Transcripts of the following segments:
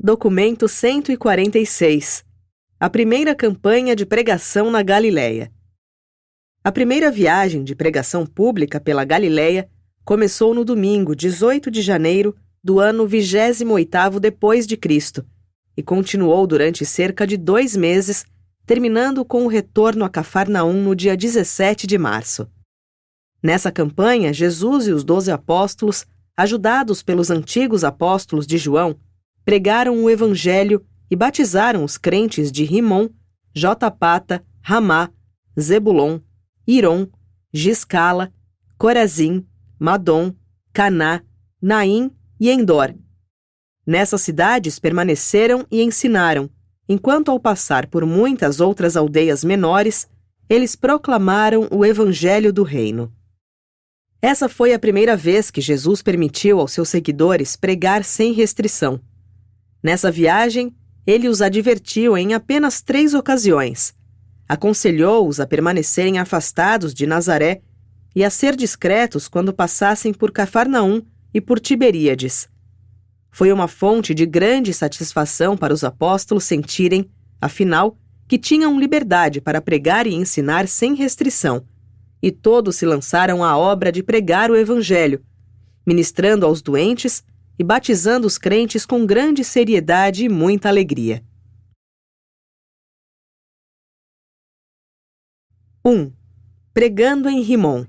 Documento 146. A primeira campanha de pregação na Galileia. A primeira viagem de pregação pública pela Galileia começou no domingo, 18 de janeiro do ano 28º depois de Cristo e continuou durante cerca de 2 meses, terminando com o retorno a Cafarnaum no dia 17 de março. Nessa campanha, Jesus e os 12 apóstolos, ajudados pelos antigos apóstolos de João, pregaram o Evangelho e batizaram os crentes de Rimom, Jotapata, Ramá, Zebulon, Irom, Giscala, Corazim, Madom, Caná, Naim e Endor. Nessas cidades permaneceram e ensinaram, enquanto ao passar por muitas outras aldeias menores, eles proclamaram o Evangelho do Reino. Essa foi a primeira vez que Jesus permitiu aos seus seguidores pregar sem restrição. Nessa viagem, ele os advertiu em apenas 3 ocasiões. Aconselhou-os a permanecerem afastados de Nazaré e a ser discretos quando passassem por Cafarnaum e por Tiberíades. Foi uma fonte de grande satisfação para os apóstolos sentirem, afinal, que tinham liberdade para pregar e ensinar sem restrição, e todos se lançaram à obra de pregar o Evangelho, ministrando aos doentes e batizando os crentes com grande seriedade e muita alegria. 1. Pregando em Rimom.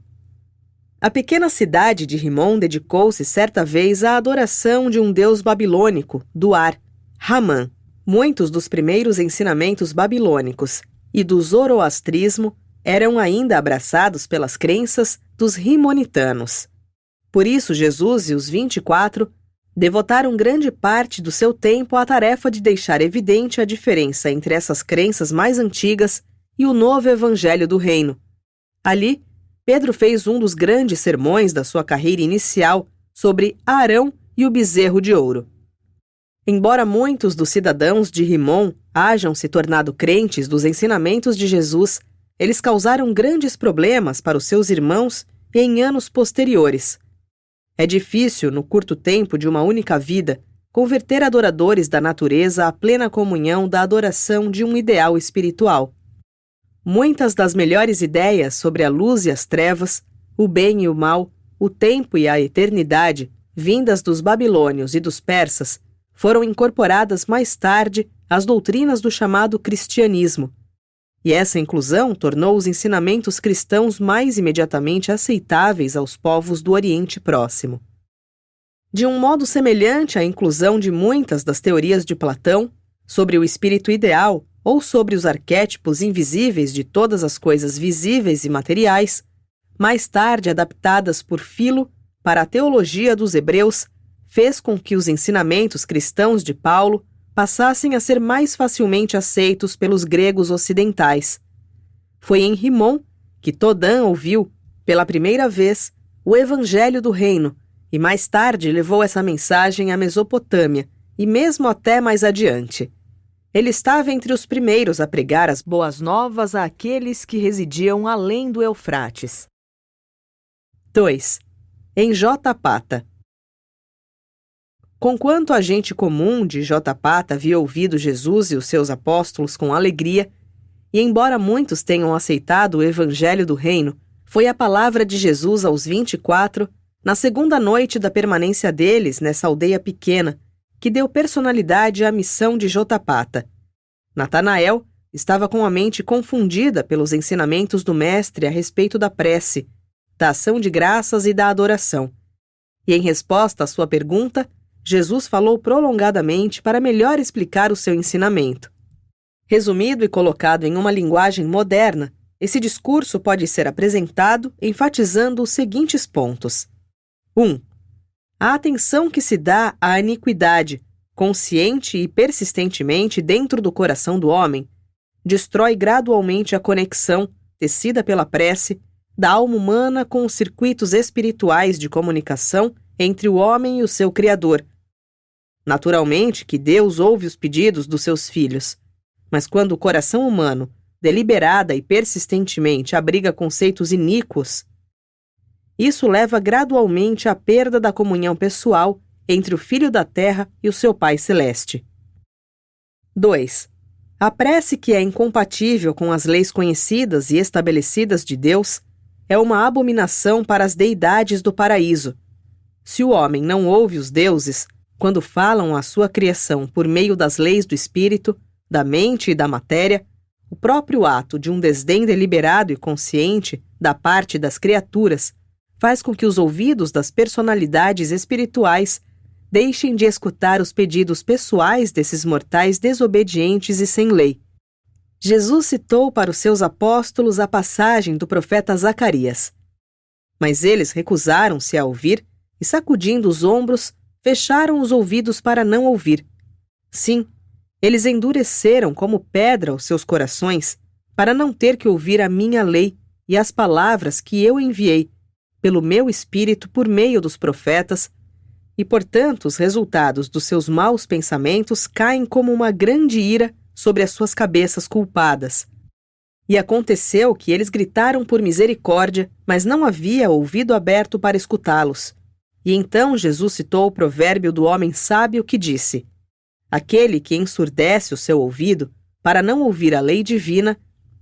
A pequena cidade de Rimom dedicou-se certa vez à adoração de um deus babilônico, do ar, Ramã. Muitos dos primeiros ensinamentos babilônicos e do zoroastrismo eram ainda abraçados pelas crenças dos rimonitanos. Por isso, Jesus e os 24 devotaram grande parte do seu tempo à tarefa de deixar evidente a diferença entre essas crenças mais antigas e o novo Evangelho do Reino. Ali, Pedro fez um dos grandes sermões da sua carreira inicial sobre Arão e o bezerro de ouro. Embora muitos dos cidadãos de Rimom hajam se tornado crentes dos ensinamentos de Jesus, eles causaram grandes problemas para os seus irmãos e em anos posteriores. É difícil, no curto tempo de uma única vida, converter adoradores da natureza à plena comunhão da adoração de um ideal espiritual. Muitas das melhores ideias sobre a luz e as trevas, o bem e o mal, o tempo e a eternidade, vindas dos babilônios e dos persas, foram incorporadas mais tarde às doutrinas do chamado cristianismo. E essa inclusão tornou os ensinamentos cristãos mais imediatamente aceitáveis aos povos do Oriente Próximo. De um modo semelhante à inclusão de muitas das teorias de Platão sobre o espírito ideal ou sobre os arquétipos invisíveis de todas as coisas visíveis e materiais, mais tarde adaptadas por Filo para a teologia dos hebreus, fez com que os ensinamentos cristãos de Paulo passassem a ser mais facilmente aceitos pelos gregos ocidentais. Foi em Rimom que Todã ouviu, pela primeira vez, o Evangelho do Reino, e mais tarde levou essa mensagem à Mesopotâmia, e mesmo até mais adiante. Ele estava entre os primeiros a pregar as boas novas àqueles que residiam além do Eufrates. 2. Em Jotapata. Conquanto a gente comum de Jotapata havia ouvido Jesus e os seus apóstolos com alegria, e embora muitos tenham aceitado o Evangelho do Reino, foi a palavra de Jesus aos 24, na segunda noite da permanência deles nessa aldeia pequena, que deu personalidade à missão de Jotapata. Natanael estava com a mente confundida pelos ensinamentos do Mestre a respeito da prece, da ação de graças e da adoração. E em resposta à sua pergunta, Jesus falou prolongadamente para melhor explicar o seu ensinamento. Resumido e colocado em uma linguagem moderna, esse discurso pode ser apresentado enfatizando os seguintes pontos. 1. A atenção que se dá à iniquidade, consciente e persistentemente dentro do coração do homem, destrói gradualmente a conexão, tecida pela prece, da alma humana com os circuitos espirituais de comunicação entre o homem e o seu Criador. Naturalmente que Deus ouve os pedidos dos seus filhos, mas quando o coração humano, deliberada e persistentemente, abriga conceitos iníquos, isso leva gradualmente à perda da comunhão pessoal entre o Filho da Terra e o seu Pai Celeste. 2. A prece que é incompatível com as leis conhecidas e estabelecidas de Deus é uma abominação para as deidades do paraíso. Se o homem não ouve os deuses, quando falam à sua criação por meio das leis do espírito, da mente e da matéria, o próprio ato de um desdém deliberado e consciente da parte das criaturas faz com que os ouvidos das personalidades espirituais deixem de escutar os pedidos pessoais desses mortais desobedientes e sem lei. Jesus citou para os seus apóstolos a passagem do profeta Zacarias. Mas eles recusaram-se a ouvir e, sacudindo os ombros, fecharam os ouvidos para não ouvir. Sim, eles endureceram como pedra os seus corações para não ter que ouvir a minha lei e as palavras que eu enviei pelo meu Espírito por meio dos profetas, e, portanto, os resultados dos seus maus pensamentos caem como uma grande ira sobre as suas cabeças culpadas. E aconteceu que eles gritaram por misericórdia, mas não havia ouvido aberto para escutá-los. E então Jesus citou o provérbio do homem sábio que disse: aquele que ensurdece o seu ouvido para não ouvir a lei divina,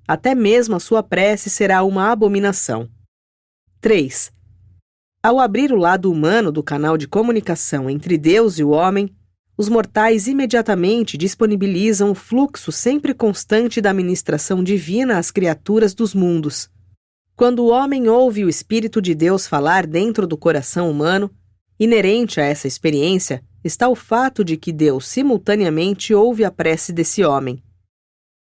até mesmo a sua prece será uma abominação. 3. Ao abrir o lado humano do canal de comunicação entre Deus e o homem, os mortais imediatamente disponibilizam o fluxo sempre constante da ministração divina às criaturas dos mundos. Quando o homem ouve o Espírito de Deus falar dentro do coração humano, inerente a essa experiência está o fato de que Deus simultaneamente ouve a prece desse homem.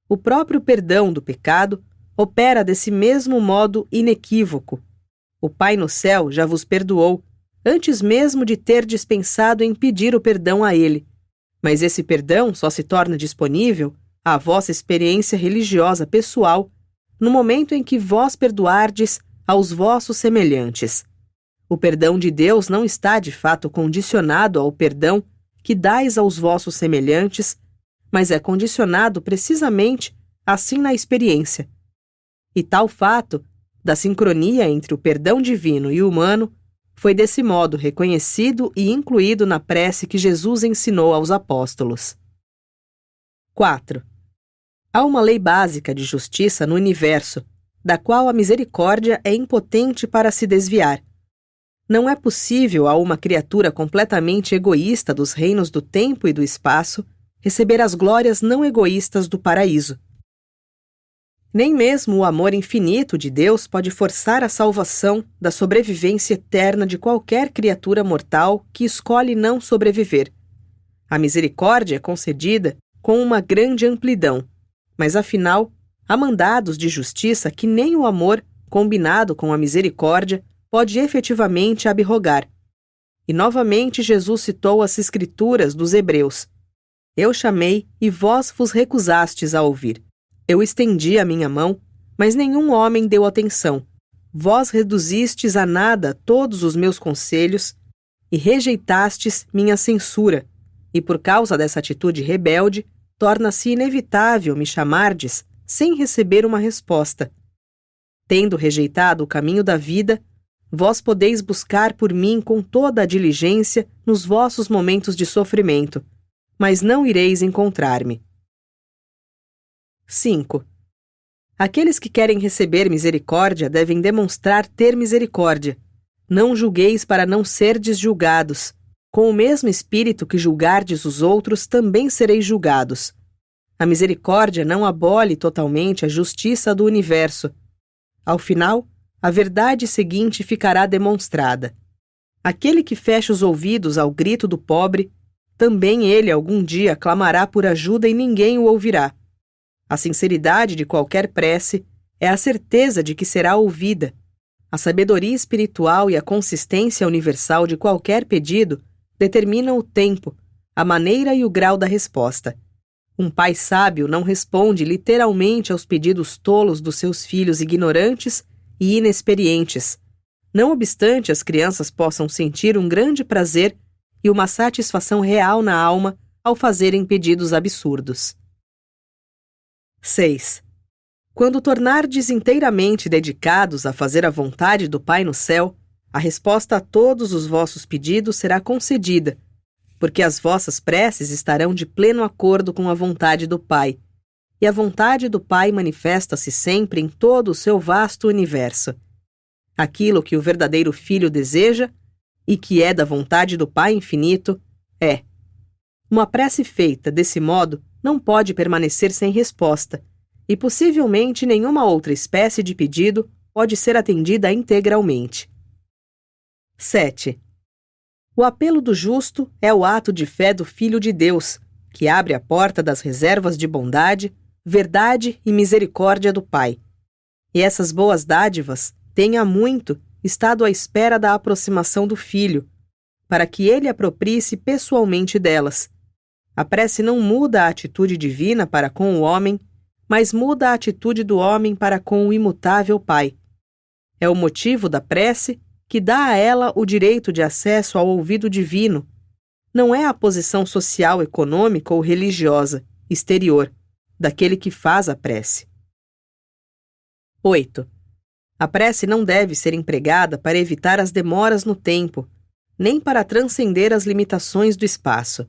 O próprio perdão do pecado opera desse mesmo modo inequívoco. O Pai no céu já vos perdoou, antes mesmo de ter dispensado em pedir o perdão a ele. Mas esse perdão só se torna disponível à vossa experiência religiosa pessoal no momento em que vós perdoardes aos vossos semelhantes. O perdão de Deus não está de fato condicionado ao perdão que dais aos vossos semelhantes, mas é condicionado precisamente assim na experiência. E tal fato da sincronia entre o perdão divino e o humano foi desse modo reconhecido e incluído na prece que Jesus ensinou aos apóstolos. 4. Há uma lei básica de justiça no universo, da qual a misericórdia é impotente para se desviar. Não é possível a uma criatura completamente egoísta dos reinos do tempo e do espaço receber as glórias não egoístas do paraíso. Nem mesmo o amor infinito de Deus pode forçar a salvação da sobrevivência eterna de qualquer criatura mortal que escolhe não sobreviver. A misericórdia é concedida com uma grande amplidão, mas afinal, há mandados de justiça que nem o amor, combinado com a misericórdia, pode efetivamente abrogar. E novamente Jesus citou as Escrituras dos Hebreus: eu chamei e vós vos recusastes a ouvir. Eu estendi a minha mão, mas nenhum homem deu atenção. Vós reduzistes a nada todos os meus conselhos e rejeitastes minha censura, e por causa dessa atitude rebelde, torna-se inevitável me chamardes sem receber uma resposta. Tendo rejeitado o caminho da vida, vós podeis buscar por mim com toda a diligência nos vossos momentos de sofrimento, mas não ireis encontrar-me. 5. Aqueles que querem receber misericórdia devem demonstrar ter misericórdia. Não julgueis para não serdes julgados. Com o mesmo espírito que julgardes os outros, também sereis julgados. A misericórdia não abole totalmente a justiça do universo. Ao final, a verdade seguinte ficará demonstrada. Aquele que fecha os ouvidos ao grito do pobre, também ele algum dia clamará por ajuda e ninguém o ouvirá. A sinceridade de qualquer prece é a certeza de que será ouvida. A sabedoria espiritual e a consistência universal de qualquer pedido determinam o tempo, a maneira e o grau da resposta. Um pai sábio não responde literalmente aos pedidos tolos dos seus filhos ignorantes e inexperientes, não obstante as crianças possam sentir um grande prazer e uma satisfação real na alma ao fazerem pedidos absurdos. 6. Quando tornardes inteiramente dedicados a fazer a vontade do Pai no céu, a resposta a todos os vossos pedidos será concedida, porque as vossas preces estarão de pleno acordo com a vontade do Pai, e a vontade do Pai manifesta-se sempre em todo o seu vasto universo. Aquilo que o verdadeiro Filho deseja, e que é da vontade do Pai infinito, é. Uma prece feita desse modo não pode permanecer sem resposta, e possivelmente nenhuma outra espécie de pedido pode ser atendida integralmente. 7. O apelo do justo é o ato de fé do Filho de Deus, que abre a porta das reservas de bondade, verdade e misericórdia do Pai. E essas boas dádivas têm há muito estado à espera da aproximação do Filho, para que ele aproprie-se pessoalmente delas. A prece não muda a atitude divina para com o homem, mas muda a atitude do homem para com o imutável Pai. É o motivo da prece que dá a ela o direito de acesso ao ouvido divino. Não é a posição social, econômica ou religiosa, exterior, daquele que faz a prece. 8. A prece não deve ser empregada para evitar as demoras no tempo, nem para transcender as limitações do espaço.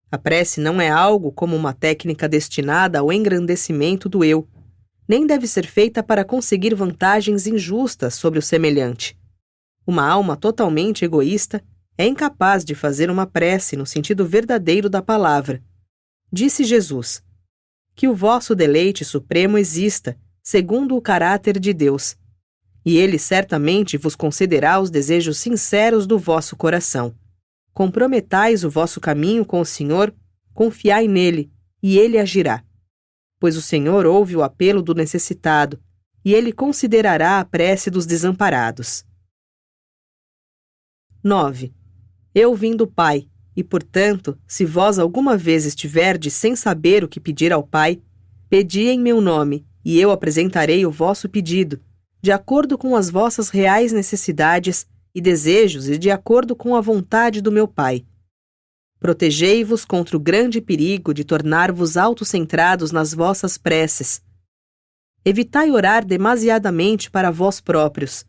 A prece não é algo como uma técnica destinada ao engrandecimento do eu, nem deve ser feita para conseguir vantagens injustas sobre o semelhante. Uma alma totalmente egoísta é incapaz de fazer uma prece no sentido verdadeiro da palavra. Disse Jesus: que o vosso deleite supremo exista, segundo o caráter de Deus, e ele certamente vos concederá os desejos sinceros do vosso coração. Comprometais o vosso caminho com o Senhor, confiai nele, e ele agirá. Pois o Senhor ouve o apelo do necessitado, e ele considerará a prece dos desamparados. 9. Eu vim do Pai, e, portanto, se vós alguma vez estiverdes sem saber o que pedir ao Pai, pedi em meu nome, e eu apresentarei o vosso pedido, de acordo com as vossas reais necessidades e desejos e de acordo com a vontade do meu Pai. Protegei-vos contra o grande perigo de tornar-vos autocentrados nas vossas preces. Evitai orar demasiadamente para vós próprios.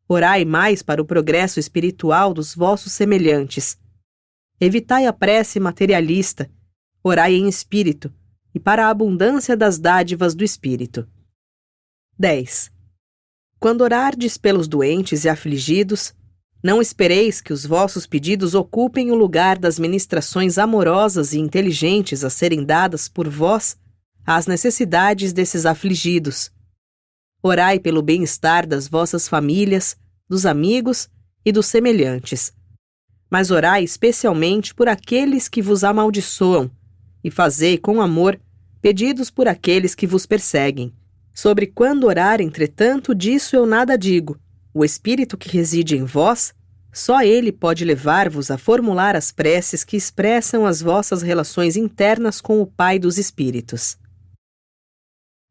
Orai mais para o progresso espiritual dos vossos semelhantes. Evitai a prece materialista. Orai em espírito e para a abundância das dádivas do espírito. 10. Quando orardes pelos doentes e afligidos, não espereis que os vossos pedidos ocupem o lugar das ministrações amorosas e inteligentes a serem dadas por vós às necessidades desses afligidos. Orai pelo bem-estar das vossas famílias, dos amigos e dos semelhantes. Mas orai especialmente por aqueles que vos amaldiçoam, e fazei com amor pedidos por aqueles que vos perseguem. Sobre quando orar, entretanto, disso eu nada digo. O Espírito que reside em vós, só ele pode levar-vos a formular as preces que expressam as vossas relações internas com o Pai dos Espíritos.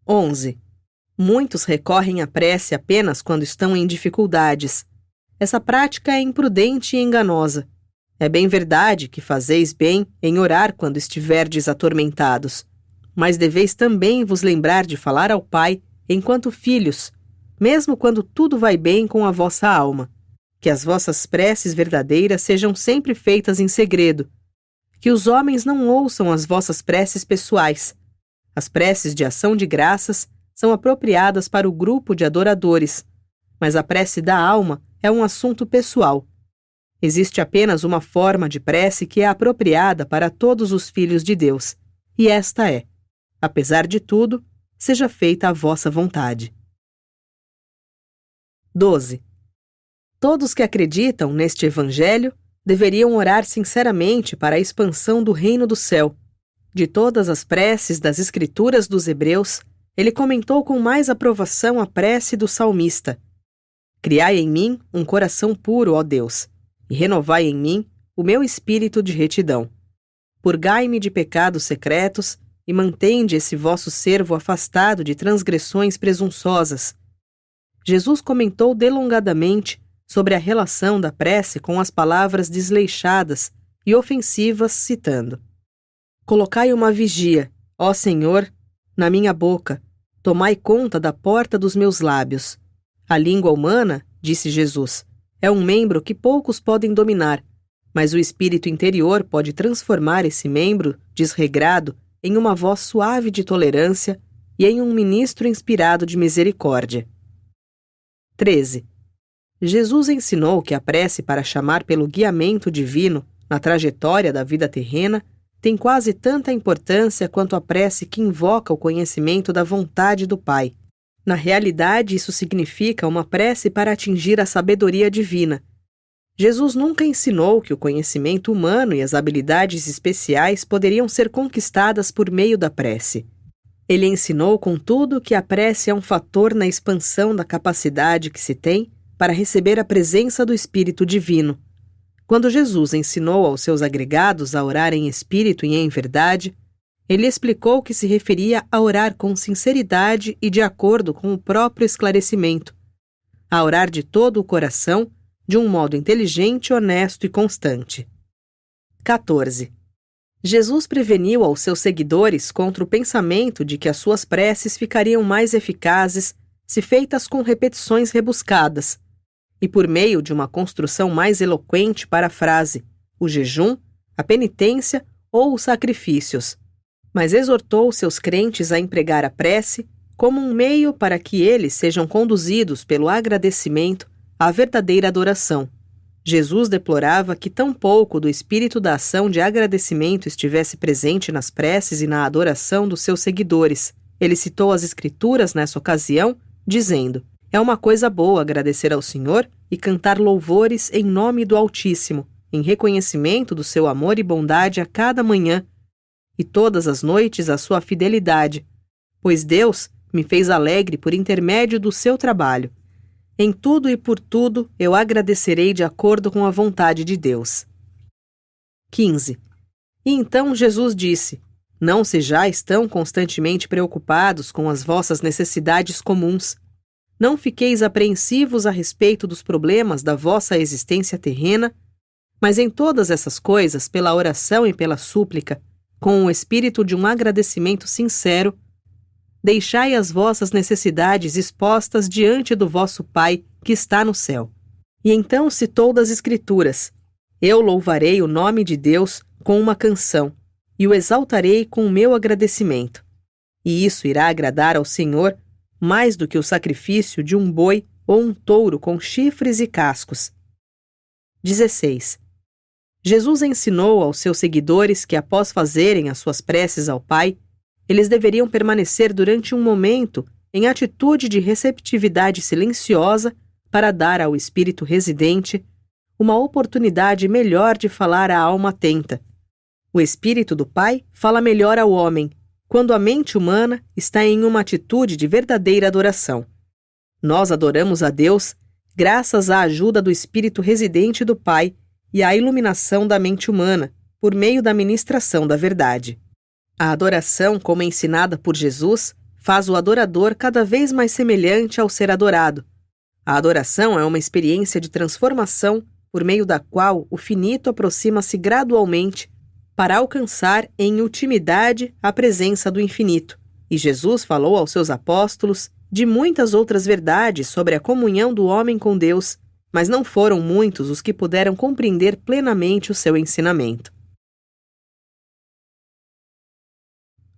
11. Muitos recorrem à prece apenas quando estão em dificuldades. Essa prática é imprudente e enganosa. É bem verdade que fazeis bem em orar quando estiverdes atormentados, mas deveis também vos lembrar de falar ao Pai enquanto filhos, mesmo quando tudo vai bem com a vossa alma. Que as vossas preces verdadeiras sejam sempre feitas em segredo. Que os homens não ouçam as vossas preces pessoais. As preces de ação de graças são apropriadas para o grupo de adoradores, mas a prece da alma é um assunto pessoal. Existe apenas uma forma de prece que é apropriada para todos os filhos de Deus, e esta é: apesar de tudo, seja feita a vossa vontade. 12. Todos que acreditam neste Evangelho deveriam orar sinceramente para a expansão do reino do céu. De todas as preces das Escrituras dos Hebreus, ele comentou com mais aprovação a prece do salmista: Criai em mim um coração puro, ó Deus, e renovai em mim o meu espírito de retidão. Purgai-me de pecados secretos e mantende esse vosso servo afastado de transgressões presunçosas. Jesus comentou delongadamente sobre a relação da prece com as palavras desleixadas e ofensivas, citando: Colocai uma vigia, ó Senhor, na minha boca, tomai conta da porta dos meus lábios. A língua humana, disse Jesus, é um membro que poucos podem dominar, Mas o espírito interior pode transformar esse membro desregrado em uma voz suave de tolerância e em um ministro inspirado de misericórdia. 13. Jesus ensinou que a prece para chamar pelo guiamento divino na trajetória da vida terrena tem quase tanta importância quanto a prece que invoca o conhecimento da vontade do Pai. Na realidade, isso significa uma prece para atingir a sabedoria divina. Jesus nunca ensinou que o conhecimento humano e as habilidades especiais poderiam ser conquistadas por meio da prece. Ele ensinou, contudo, que a prece é um fator na expansão da capacidade que se tem para receber a presença do Espírito Divino. Quando Jesus ensinou aos seus agregados a orar em espírito e em verdade, ele explicou que se referia a orar com sinceridade e de acordo com o próprio esclarecimento, a orar de todo o coração, de um modo inteligente, honesto e constante. 14. Jesus preveniu aos seus seguidores contra o pensamento de que as suas preces ficariam mais eficazes se feitas com repetições rebuscadas, e por meio de uma construção mais eloquente para a frase, o jejum, a penitência ou os sacrifícios, mas exortou seus crentes a empregar a prece como um meio para que eles sejam conduzidos pelo agradecimento à verdadeira adoração. Jesus deplorava que tão pouco do espírito da ação de agradecimento estivesse presente nas preces e na adoração dos seus seguidores. Ele citou as Escrituras nessa ocasião, dizendo: "É uma coisa boa agradecer ao Senhor e cantar louvores em nome do Altíssimo, em reconhecimento do seu amor e bondade a cada manhã, e todas as noites a sua fidelidade, pois Deus me fez alegre por intermédio do seu trabalho. Em tudo e por tudo eu agradecerei de acordo com a vontade de Deus." 15. E então Jesus disse: "Não sejais tão constantemente preocupados com as vossas necessidades comuns. Não fiqueis apreensivos a respeito dos problemas da vossa existência terrena, mas em todas essas coisas, pela oração e pela súplica, com o espírito de um agradecimento sincero, deixai as vossas necessidades expostas diante do vosso Pai que está no céu." E então citou das Escrituras: "Eu louvarei o nome de Deus com uma canção, e o exaltarei com o meu agradecimento. E isso irá agradar ao Senhor mais do que o sacrifício de um boi ou um touro com chifres e cascos." 16. Jesus ensinou aos seus seguidores que, após fazerem as suas preces ao Pai, eles deveriam permanecer durante um momento em atitude de receptividade silenciosa para dar ao Espírito residente uma oportunidade melhor de falar à alma atenta. O Espírito do Pai fala melhor ao homem, quando a mente humana está em uma atitude de verdadeira adoração. Nós adoramos a Deus graças à ajuda do Espírito residente do Pai e à iluminação da mente humana, por meio da ministração da verdade. A adoração, como ensinada por Jesus, faz o adorador cada vez mais semelhante ao ser adorado. A adoração é uma experiência de transformação por meio da qual o finito aproxima-se gradualmente para alcançar em ultimidade a presença do infinito. E Jesus falou aos seus apóstolos de muitas outras verdades sobre a comunhão do homem com Deus, mas não foram muitos os que puderam compreender plenamente o seu ensinamento.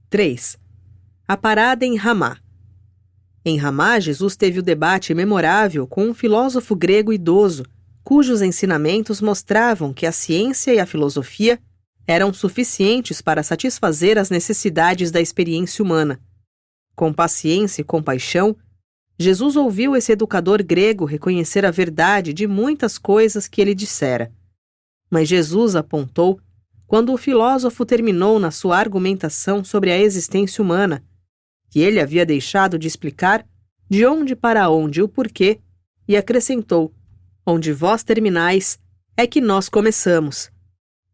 3. A parada em Ramá. Em Ramá, Jesus teve o debate memorável com um filósofo grego idoso, cujos ensinamentos mostravam que a ciência e a filosofia eram suficientes para satisfazer as necessidades da experiência humana. Com paciência e compaixão, Jesus ouviu esse educador grego reconhecer a verdade de muitas coisas que ele dissera. Mas Jesus apontou, quando o filósofo terminou na sua argumentação sobre a existência humana, que ele havia deixado de explicar de onde para onde e o porquê, e acrescentou: "Onde vós terminais, é que nós começamos."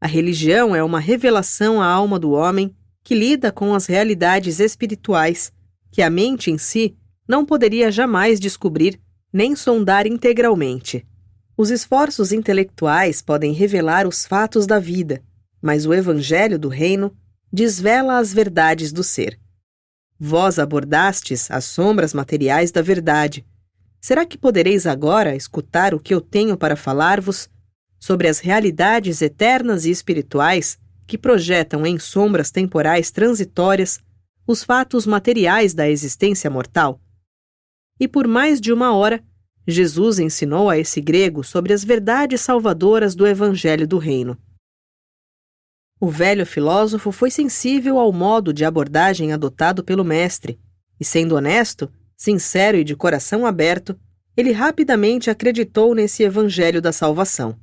A religião é uma revelação à alma do homem que lida com as realidades espirituais, que a mente em si não poderia jamais descobrir nem sondar integralmente. Os esforços intelectuais podem revelar os fatos da vida, mas o Evangelho do Reino desvela as verdades do ser. Vós abordastes as sombras materiais da verdade. Será que podereis agora escutar o que eu tenho para falar-vos? sobre as realidades eternas e espirituais que projetam em sombras temporais transitórias os fatos materiais da existência mortal. E por mais de 1 hora, Jesus ensinou a esse grego sobre as verdades salvadoras do Evangelho do Reino. O velho filósofo foi sensível ao modo de abordagem adotado pelo mestre, e sendo honesto, sincero e de coração aberto, ele rapidamente acreditou nesse Evangelho da salvação.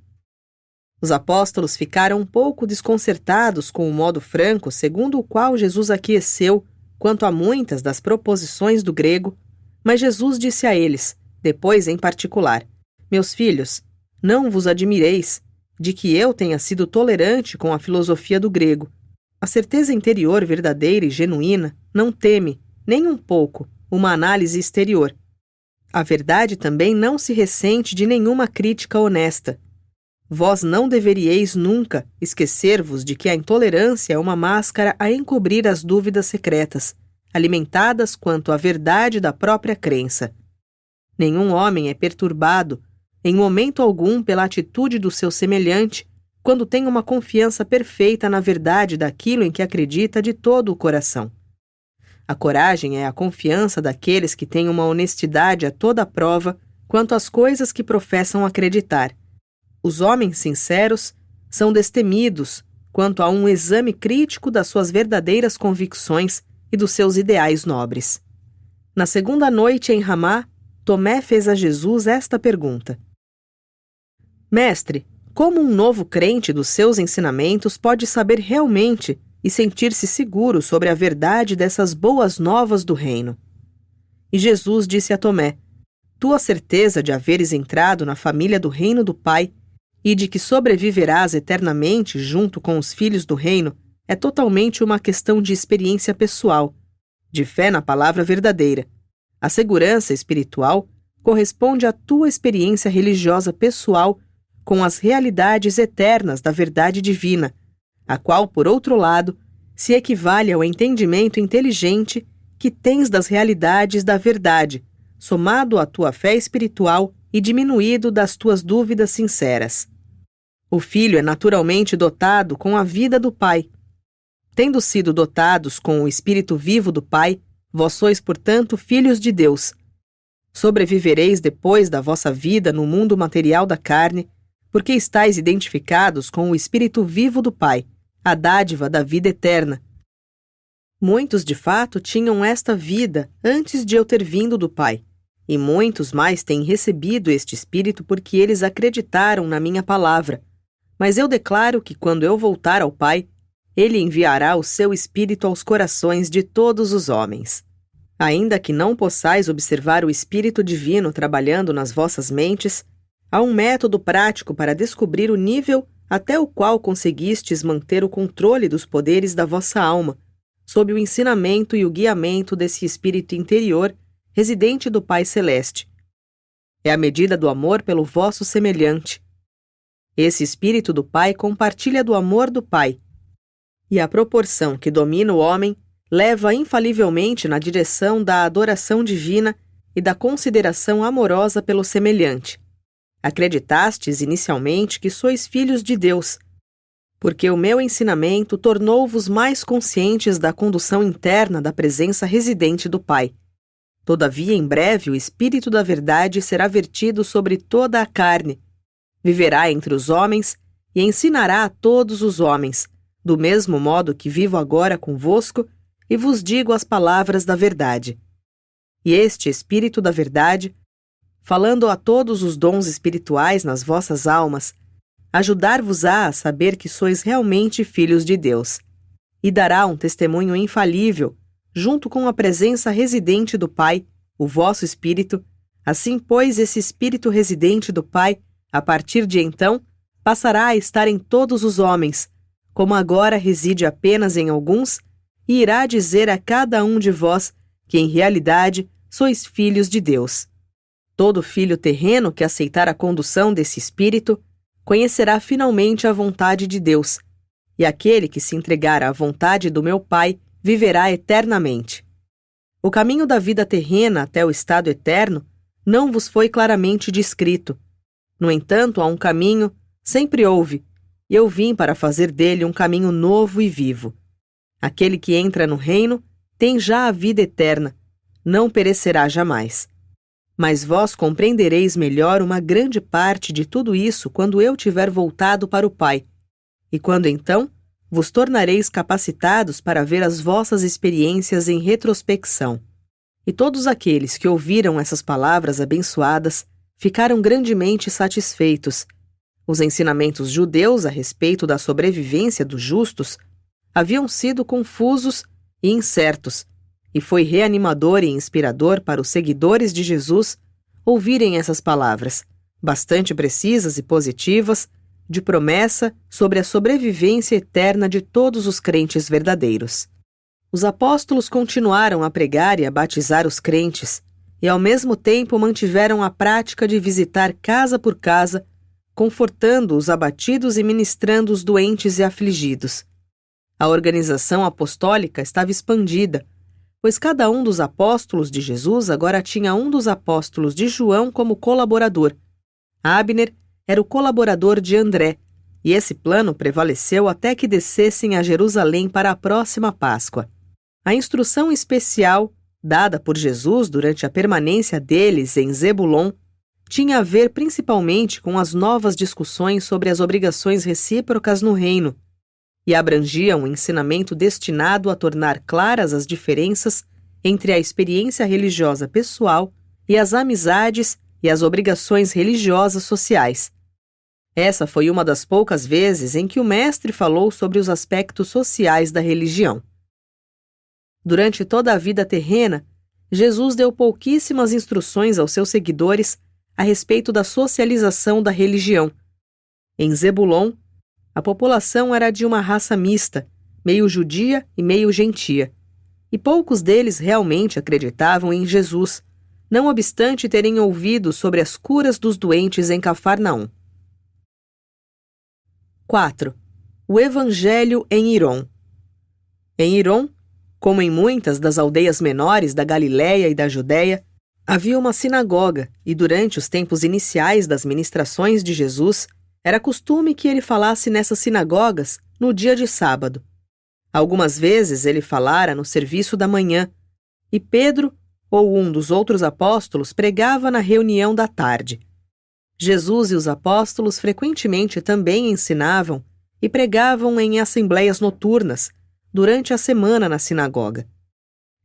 Os apóstolos ficaram um pouco desconcertados com o modo franco segundo o qual Jesus aqueceu quanto a muitas das proposições do grego, mas Jesus disse a eles, depois em particular: Meus filhos, não vos admireis de que eu tenha sido tolerante com a filosofia do grego. A certeza interior verdadeira e genuína não teme, nem um pouco, uma análise exterior. A verdade também não se ressente de nenhuma crítica honesta. Vós não deveríeis nunca esquecer-vos de que a intolerância é uma máscara a encobrir as dúvidas secretas, alimentadas quanto à verdade da própria crença. Nenhum homem é perturbado, em momento algum, pela atitude do seu semelhante, quando tem uma confiança perfeita na verdade daquilo em que acredita de todo o coração. A coragem é a confiança daqueles que têm uma honestidade a toda prova quanto às coisas que professam acreditar. Os homens sinceros são destemidos quanto a um exame crítico das suas verdadeiras convicções e dos seus ideais nobres. Na segunda noite em Ramá, Tomé fez a Jesus esta pergunta: Mestre, como um novo crente dos seus ensinamentos pode saber realmente e sentir-se seguro sobre a verdade dessas boas novas do reino? E Jesus disse a Tomé: Tua certeza de haveres entrado na família do reino do Pai e de que sobreviverás eternamente junto com os filhos do reino é totalmente uma questão de experiência pessoal, de fé na palavra verdadeira. A segurança espiritual corresponde à tua experiência religiosa pessoal com as realidades eternas da verdade divina, a qual, por outro lado, se equivale ao entendimento inteligente que tens das realidades da verdade, somado à tua fé espiritual e diminuído das tuas dúvidas sinceras. O filho é naturalmente dotado com a vida do Pai. Tendo sido dotados com o Espírito vivo do Pai, vós sois, portanto, filhos de Deus. Sobrevivereis depois da vossa vida no mundo material da carne, porque estáis identificados com o Espírito vivo do Pai, a dádiva da vida eterna. Muitos, de fato, tinham esta vida antes de eu ter vindo do Pai, e muitos mais têm recebido este Espírito porque eles acreditaram na minha palavra. Mas eu declaro que quando eu voltar ao Pai, Ele enviará o seu Espírito aos corações de todos os homens. Ainda que não possais observar o Espírito Divino trabalhando nas vossas mentes, há um método prático para descobrir o nível até o qual conseguistes manter o controle dos poderes da vossa alma, sob o ensinamento e o guiamento desse Espírito interior, residente do Pai Celeste. É a medida do amor pelo vosso semelhante. Esse Espírito do Pai compartilha do amor do Pai, e a proporção que domina o homem leva infalivelmente na direção da adoração divina e da consideração amorosa pelo semelhante. Acreditastes inicialmente que sois filhos de Deus, porque o meu ensinamento tornou-vos mais conscientes da condução interna da presença residente do Pai. Todavia, em breve, o Espírito da Verdade será vertido sobre toda a carne, viverá entre os homens e ensinará a todos os homens, do mesmo modo que vivo agora convosco e vos digo as palavras da verdade. E este Espírito da Verdade, falando a todos os dons espirituais nas vossas almas, ajudar-vos-á a saber que sois realmente filhos de Deus, e dará um testemunho infalível, junto com a presença residente do Pai, o vosso Espírito. Assim, pois, esse Espírito residente do Pai, a partir de então, passará a estar em todos os homens, como agora reside apenas em alguns, e irá dizer a cada um de vós que, em realidade, sois filhos de Deus. Todo filho terreno que aceitar a condução desse Espírito conhecerá finalmente a vontade de Deus, e aquele que se entregar à vontade do meu Pai viverá eternamente. O caminho da vida terrena até o estado eterno não vos foi claramente descrito. No entanto, há um caminho, Sempre houve, e eu vim para fazer dele um caminho novo e vivo. Aquele que entra no reino tem já a vida eterna, não perecerá jamais. Mas vós compreendereis melhor uma grande parte de tudo isso quando eu tiver voltado para o Pai, e quando então vos tornareis capacitados para ver as vossas experiências em retrospecção. E todos aqueles que ouviram essas palavras abençoadas ficaram grandemente satisfeitos. Os ensinamentos judeus a respeito da sobrevivência dos justos haviam sido confusos e incertos, e foi reanimador e inspirador para os seguidores de Jesus ouvirem essas palavras, bastante precisas e positivas, de promessa sobre a sobrevivência eterna de todos os crentes verdadeiros. Os apóstolos continuaram a pregar e a batizar os crentes, e ao mesmo tempo mantiveram a prática de visitar casa por casa, confortando os abatidos e ministrando os doentes e afligidos. A organização apostólica estava expandida, pois cada um dos apóstolos de Jesus agora tinha um dos apóstolos de João como colaborador. Abner era o colaborador de André, e esse plano prevaleceu até que descessem a Jerusalém para a próxima Páscoa. A instrução especial, dada por Jesus durante a permanência deles em Zebulon, tinha a ver principalmente com as novas discussões sobre as obrigações recíprocas no reino, e abrangia um ensinamento destinado a tornar claras as diferenças entre a experiência religiosa pessoal e as amizades e as obrigações religiosas sociais. Essa foi uma das poucas vezes em que o mestre falou sobre os aspectos sociais da religião. Durante toda a vida terrena, Jesus deu pouquíssimas instruções aos seus seguidores a respeito da socialização da religião. Em Zebulon, a população era de uma raça mista, meio judia e meio gentia, e poucos deles realmente acreditavam em Jesus, não obstante terem ouvido sobre as curas dos doentes em Cafarnaum. 4. O Evangelho em Irom. Em Irom, como em muitas das aldeias menores da Galiléia e da Judéia, havia uma sinagoga, e durante os tempos iniciais das ministrações de Jesus, era costume que ele falasse nessas sinagogas no dia de sábado. Algumas vezes ele falara no serviço da manhã, e Pedro ou um dos outros apóstolos pregava na reunião da tarde. Jesus e os apóstolos frequentemente também ensinavam e pregavam em assembleias noturnas, durante a semana na sinagoga.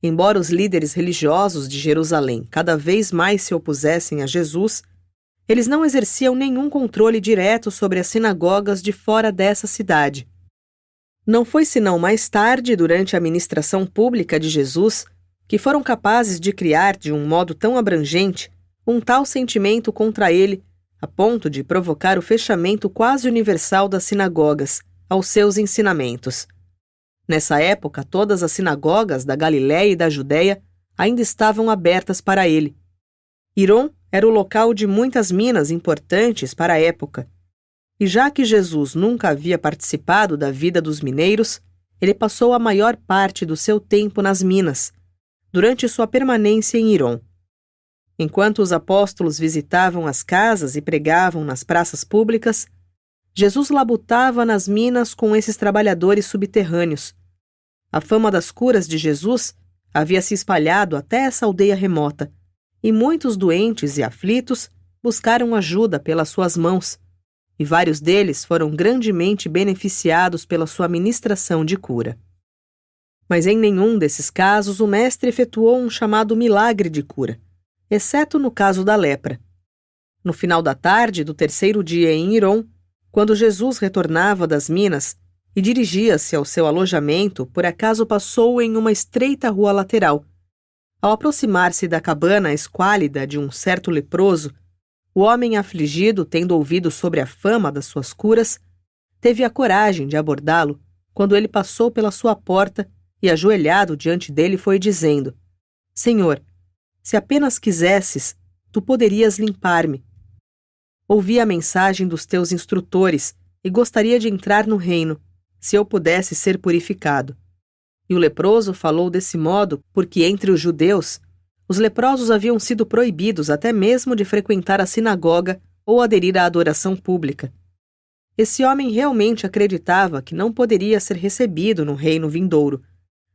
Embora os líderes religiosos de Jerusalém cada vez mais se opusessem a Jesus, eles não exerciam nenhum controle direto sobre as sinagogas de fora dessa cidade. Não foi senão mais tarde, durante a ministração pública de Jesus, que foram capazes de criar de um modo tão abrangente um tal sentimento contra ele, a ponto de provocar o fechamento quase universal das sinagogas aos seus ensinamentos. Nessa época, todas as sinagogas da Galiléia e da Judéia ainda estavam abertas para ele. Irom era o local de muitas minas importantes para a época, e já que Jesus nunca havia participado da vida dos mineiros, ele passou a maior parte do seu tempo nas minas, durante sua permanência em Irom. Enquanto os apóstolos visitavam as casas e pregavam nas praças públicas, Jesus labutava nas minas com esses trabalhadores subterrâneos. A fama das curas de Jesus havia se espalhado até essa aldeia remota, e muitos doentes e aflitos buscaram ajuda pelas suas mãos, e vários deles foram grandemente beneficiados pela sua ministração de cura. Mas em nenhum desses casos o mestre efetuou um chamado milagre de cura, exceto no caso da lepra. No final da tarde do terceiro dia em Irom, quando Jesus retornava das minas e dirigia-se ao seu alojamento, por acaso passou em uma estreita rua lateral. Ao aproximar-se da cabana esquálida de um certo leproso, o homem afligido, tendo ouvido sobre a fama das suas curas, teve a coragem de abordá-lo quando ele passou pela sua porta e, ajoelhado diante dele, foi dizendo: Senhor, se apenas quisesses, tu poderias limpar-me. Ouvi a mensagem dos teus instrutores e gostaria de entrar no reino, se eu pudesse ser purificado. E o leproso falou desse modo porque entre os judeus, os leprosos haviam sido proibidos até mesmo de frequentar a sinagoga ou aderir à adoração pública. esse homem realmente acreditava que não poderia ser recebido no reino vindouro,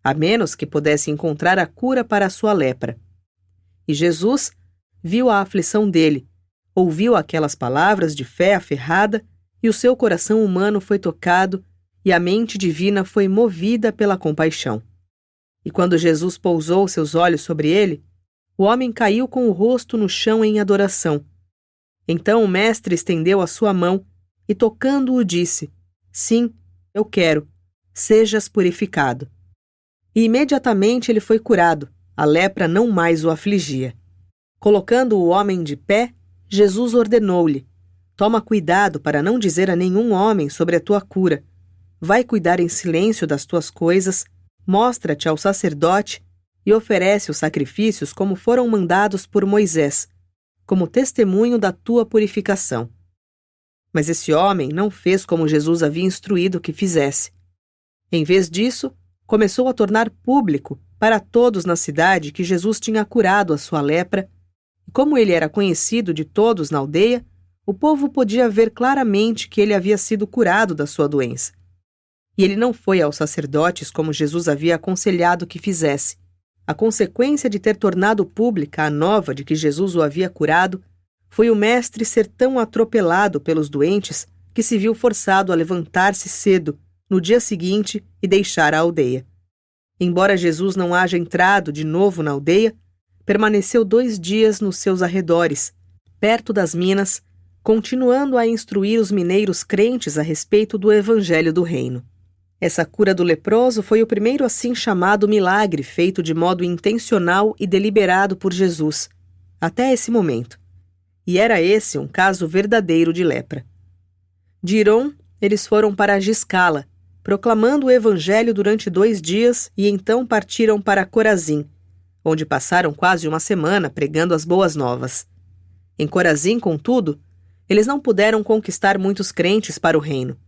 a menos que pudesse encontrar a cura para a sua lepra. E Jesus viu a aflição dele, ouviu aquelas palavras de fé aferrada, e o seu coração humano foi tocado, e a mente divina foi movida pela compaixão. E quando Jesus pousou seus olhos sobre ele, o homem caiu com o rosto no chão em adoração. Então o mestre estendeu a sua mão e, tocando-o, disse: Sim, eu quero, sejas purificado. E imediatamente ele foi curado, a lepra não mais o afligia. Colocando o homem de pé, Jesus ordenou-lhe: Toma cuidado para não dizer a nenhum homem sobre a tua cura. Vai cuidar em silêncio das tuas coisas, mostra-te ao sacerdote e oferece os sacrifícios como foram mandados por Moisés, como testemunho da tua purificação. Mas esse homem não fez como Jesus havia instruído que fizesse. Em vez disso, começou a tornar público para todos na cidade que Jesus tinha curado a sua lepra, e como ele era conhecido de todos na aldeia, o povo podia ver claramente que ele havia sido curado da sua doença. E ele não foi aos sacerdotes como Jesus havia aconselhado que fizesse. A consequência de ter tornado pública a nova de que Jesus o havia curado foi o mestre ser tão atropelado pelos doentes que se viu forçado a levantar-se cedo, no dia seguinte, e deixar a aldeia. Embora Jesus não haja entrado de novo na aldeia, permaneceu 2 dias nos seus arredores, perto das minas, continuando a instruir os mineiros crentes a respeito do evangelho do reino. Essa cura do leproso foi o primeiro assim chamado milagre feito de modo intencional e deliberado por Jesus, até esse momento. E era esse um caso verdadeiro de lepra. De Irom, eles foram para Giscala, proclamando o evangelho durante 2 dias, e então partiram para Corazim, onde passaram quase uma semana pregando as boas novas. Em Corazim, contudo, eles não puderam conquistar muitos crentes para o reino.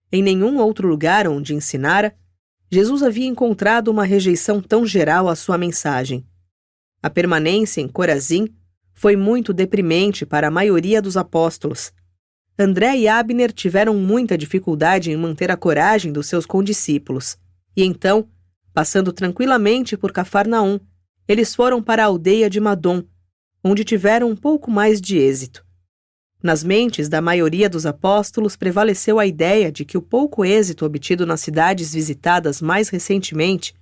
Em nenhum outro lugar onde ensinara, Jesus havia encontrado uma rejeição tão geral à sua mensagem. A permanência em Corazim foi muito deprimente para a maioria dos apóstolos. André e Abner tiveram muita dificuldade em manter a coragem dos seus condiscípulos. E então, passando tranquilamente por Cafarnaum, eles foram para a aldeia de Madom, onde tiveram um pouco mais de êxito. Nas mentes da maioria dos apóstolos prevaleceu a ideia de que o pouco êxito obtido nas cidades visitadas mais recentemente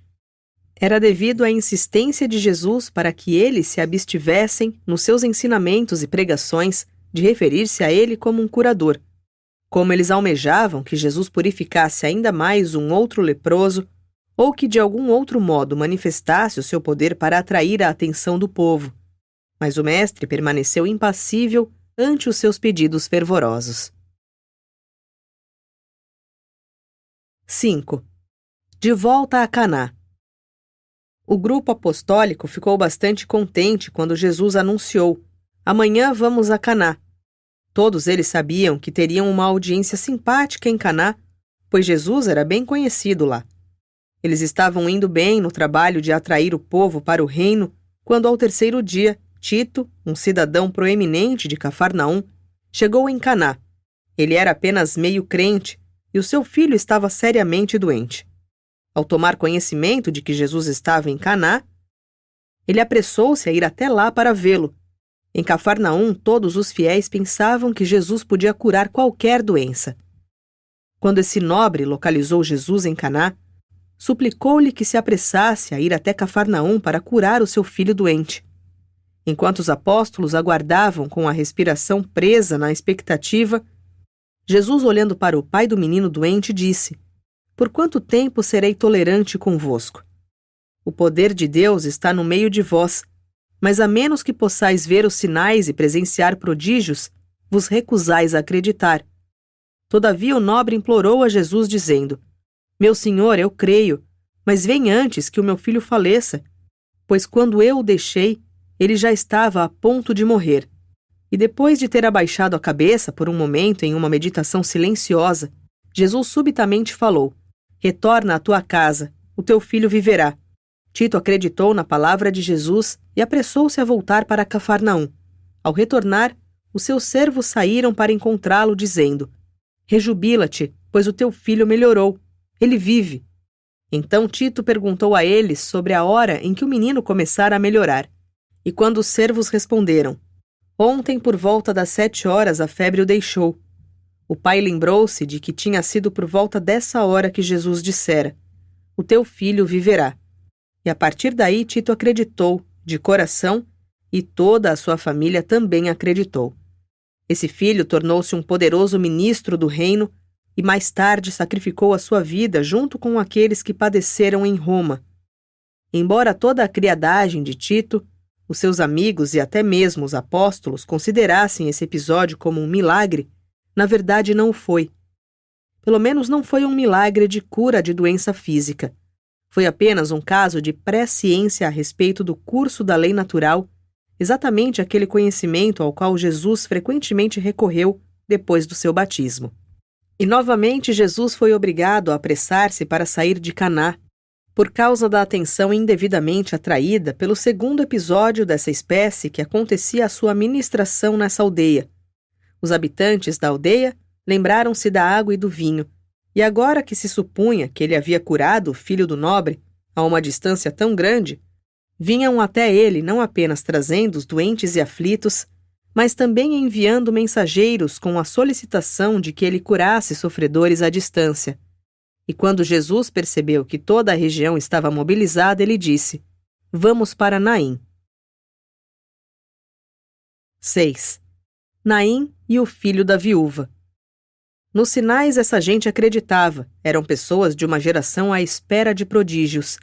era devido à insistência de Jesus para que eles se abstivessem, nos seus ensinamentos e pregações, de referir-se a ele como um curador. Como eles almejavam que Jesus purificasse ainda mais um outro leproso, ou que de algum outro modo manifestasse o seu poder para atrair a atenção do povo. Mas o mestre permaneceu impassível ante os seus pedidos fervorosos. 5. De volta a Caná. O grupo apostólico ficou bastante contente quando Jesus anunciou: Amanhã vamos a Caná. Todos eles sabiam que teriam uma audiência simpática em Caná, pois Jesus era bem conhecido lá. Eles estavam indo bem no trabalho de atrair o povo para o reino, quando ao 3º dia, Tito, um cidadão proeminente de Cafarnaum, chegou em Caná. Ele era apenas meio crente e o seu filho estava seriamente doente. Ao tomar conhecimento de que Jesus estava em Caná, ele apressou-se a ir até lá para vê-lo. Em Cafarnaum, todos os fiéis pensavam que Jesus podia curar qualquer doença. Quando esse nobre localizou Jesus em Caná, suplicou-lhe que se apressasse a ir até Cafarnaum para curar o seu filho doente. Enquanto os apóstolos aguardavam com a respiração presa na expectativa, Jesus, olhando para o pai do menino doente, disse: Por quanto tempo serei tolerante convosco? O poder de Deus está no meio de vós, mas a menos que possais ver os sinais e presenciar prodígios, vos recusais a acreditar. Todavia o nobre implorou a Jesus, dizendo: Meu Senhor, eu creio, mas vem antes que o meu filho faleça, pois quando eu o deixei, ele já estava a ponto de morrer. E depois de ter abaixado a cabeça por um momento em uma meditação silenciosa, Jesus subitamente falou: Retorna à tua casa, o teu filho viverá. Tito acreditou na palavra de Jesus e apressou-se a voltar para Cafarnaum. Ao retornar, os seus servos saíram para encontrá-lo, dizendo: Rejubila-te, pois o teu filho melhorou. Ele vive. Então Tito perguntou a eles sobre a hora em que o menino começara a melhorar. E quando os servos responderam: Ontem, por volta das 7 horas, a febre o deixou. O pai lembrou-se de que tinha sido por volta dessa hora que Jesus dissera: O teu filho viverá. E a partir daí Tito acreditou, de coração, e toda a sua família também acreditou. Esse filho tornou-se um poderoso ministro do reino e mais tarde sacrificou a sua vida junto com aqueles que padeceram em Roma. Embora toda a criadagem de Tito, os seus amigos e até mesmo os apóstolos considerassem esse episódio como um milagre, na verdade não o foi. Pelo menos não foi um milagre de cura de doença física. Foi apenas um caso de presciência a respeito do curso da lei natural, exatamente aquele conhecimento ao qual Jesus frequentemente recorreu depois do seu batismo. E novamente Jesus foi obrigado a apressar-se para sair de Caná, por causa da atenção indevidamente atraída pelo segundo episódio dessa espécie que acontecia à sua ministração nessa aldeia. Os habitantes da aldeia lembraram-se da água e do vinho, e agora que se supunha que ele havia curado o filho do nobre, a uma distância tão grande, vinham até ele não apenas trazendo os doentes e aflitos, mas também enviando mensageiros com a solicitação de que ele curasse sofredores à distância. E quando Jesus percebeu que toda a região estava mobilizada, ele disse: Vamos para Naim. 6. Naim e o filho da viúva. Nos sinais essa gente acreditava, eram pessoas de uma geração à espera de prodígios.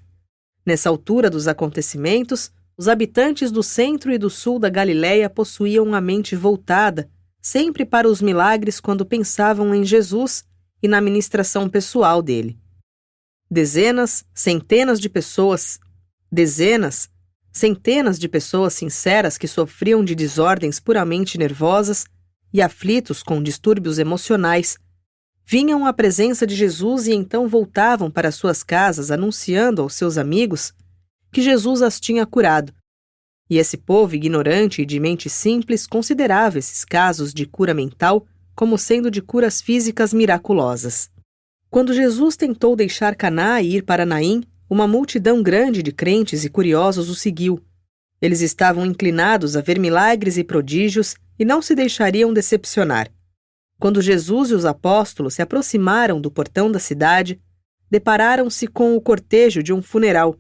Nessa altura dos acontecimentos, os habitantes do centro e do sul da Galiléia possuíam a mente voltada sempre para os milagres quando pensavam em Jesus e na ministração pessoal dele. Centenas de pessoas sinceras que sofriam de desordens puramente nervosas e aflitos com distúrbios emocionais, vinham à presença de Jesus e então voltavam para suas casas anunciando aos seus amigos que Jesus as tinha curado. E esse povo ignorante e de mente simples considerava esses casos de cura mental como sendo de curas físicas miraculosas. Quando Jesus tentou deixar Caná e ir para Naim, uma multidão grande de crentes e curiosos o seguiu. Eles estavam inclinados a ver milagres e prodígios e não se deixariam decepcionar. Quando Jesus e os apóstolos se aproximaram do portão da cidade, depararam-se com o cortejo de um funeral,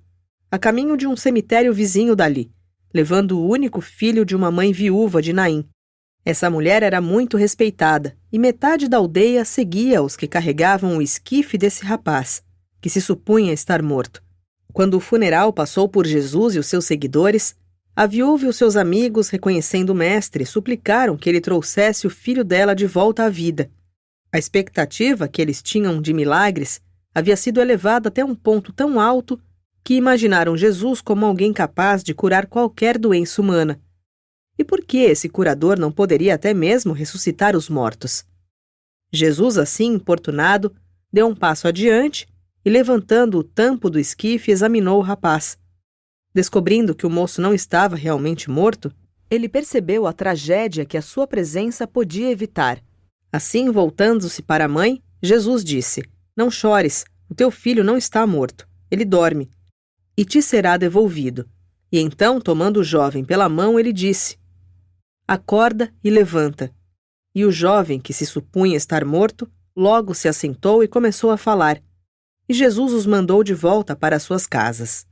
a caminho de um cemitério vizinho dali, levando o único filho de uma mãe viúva de Naim. Essa mulher era muito respeitada, e metade da aldeia seguia os que carregavam o esquife desse rapaz, que se supunha estar morto. Quando o funeral passou por Jesus e os seus seguidores, a viúva e os seus amigos, reconhecendo o mestre, suplicaram que ele trouxesse o filho dela de volta à vida. A expectativa que eles tinham de milagres havia sido elevada até um ponto tão alto que imaginaram Jesus como alguém capaz de curar qualquer doença humana. E por que esse curador não poderia até mesmo ressuscitar os mortos? Jesus, assim importunado, deu um passo adiante e, levantando o tampo do esquife, examinou o rapaz. Descobrindo que o moço não estava realmente morto, ele percebeu a tragédia que a sua presença podia evitar. Assim, voltando-se para a mãe, Jesus disse: Não chores, o teu filho não está morto, ele dorme, e te será devolvido. E então, tomando o jovem pela mão, ele disse: Acorda e levanta. E o jovem, que se supunha estar morto, logo se assentou e começou a falar. E Jesus os mandou de volta para suas casas.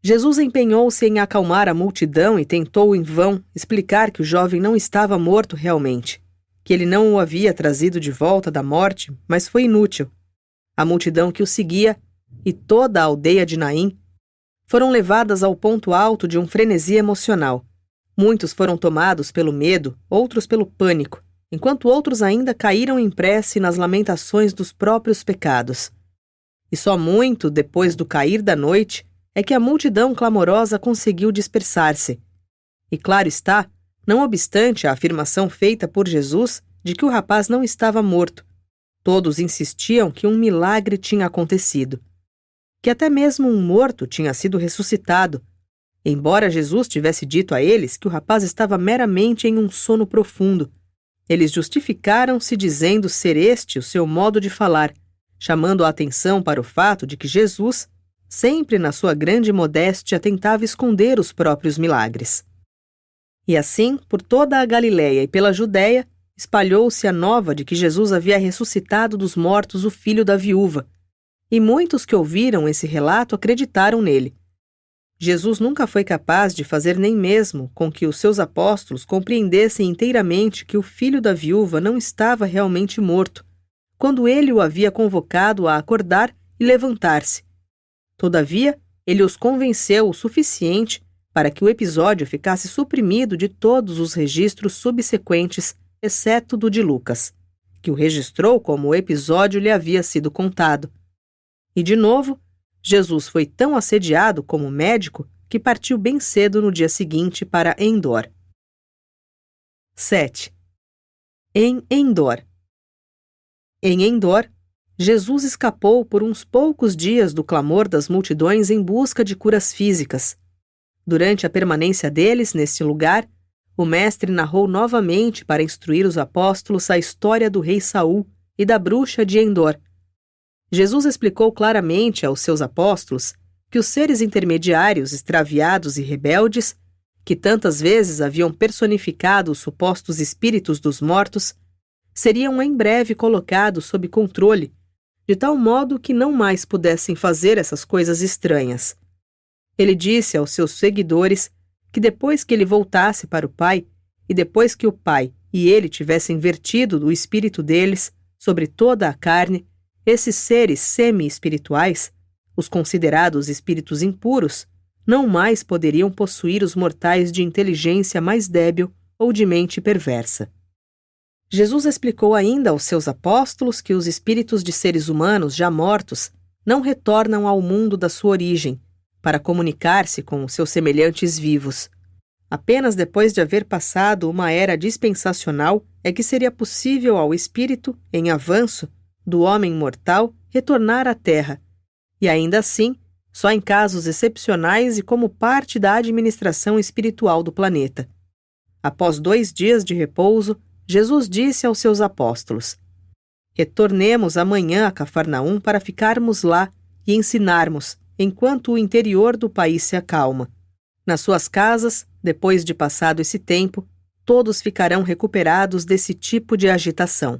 Jesus empenhou-se em acalmar a multidão e tentou em vão explicar que o jovem não estava morto realmente, que ele não o havia trazido de volta da morte, mas foi inútil. A multidão que o seguia, e toda a aldeia de Naim, foram levadas ao ponto alto de um frenesi emocional. Muitos foram tomados pelo medo, outros pelo pânico, enquanto outros ainda caíram em prece nas lamentações dos próprios pecados. E só muito depois do cair da noite é que a multidão clamorosa conseguiu dispersar-se. E claro está, não obstante a afirmação feita por Jesus de que o rapaz não estava morto, todos insistiam que um milagre tinha acontecido, que até mesmo um morto tinha sido ressuscitado, embora Jesus tivesse dito a eles que o rapaz estava meramente em um sono profundo, Eles justificaram-se dizendo ser este o seu modo de falar, chamando a atenção para o fato de que Jesus, sempre na sua grande modéstia, tentava esconder os próprios milagres. E assim, por toda a Galiléia e pela Judéia, espalhou-se a nova de que Jesus havia ressuscitado dos mortos o filho da viúva, e muitos que ouviram esse relato acreditaram nele. Jesus nunca foi capaz de fazer nem mesmo com que os seus apóstolos compreendessem inteiramente que o filho da viúva não estava realmente morto, quando ele o havia convocado a acordar e levantar-se. Todavia, ele os convenceu o suficiente para que o episódio ficasse suprimido de todos os registros subsequentes, exceto do de Lucas, que o registrou como o episódio lhe havia sido contado. E, de novo, Jesus foi tão assediado como médico que partiu bem cedo no dia seguinte para Endor. 7. Em Endor. Em Endor, Jesus escapou por uns poucos dias do clamor das multidões em busca de curas físicas. Durante a permanência deles nesse lugar, o mestre narrou novamente para instruir os apóstolos a história do rei Saul e da bruxa de Endor. Jesus explicou claramente aos seus apóstolos que os seres intermediários extraviados e rebeldes, que tantas vezes haviam personificado os supostos espíritos dos mortos, seriam em breve colocados sob controle, de tal modo que não mais pudessem fazer essas coisas estranhas. Ele disse aos seus seguidores que depois que ele voltasse para o Pai, e depois que o Pai e ele tivessem vertido do espírito deles sobre toda a carne, esses seres semi-espirituais, os considerados espíritos impuros, não mais poderiam possuir os mortais de inteligência mais débil ou de mente perversa. Jesus explicou ainda aos seus apóstolos que os espíritos de seres humanos já mortos não retornam ao mundo da sua origem para comunicar-se com os seus semelhantes vivos. Apenas depois de haver passado uma era dispensacional é que seria possível ao espírito, em avanço, do homem mortal retornar à Terra, e ainda assim, só em casos excepcionais e como parte da administração espiritual do planeta. Após 2 dias de repouso, Jesus disse aos seus apóstolos: retornemos amanhã a Cafarnaum para ficarmos lá e ensinarmos, enquanto o interior do país se acalma. Nas suas casas, depois de passado esse tempo, todos ficarão recuperados desse tipo de agitação.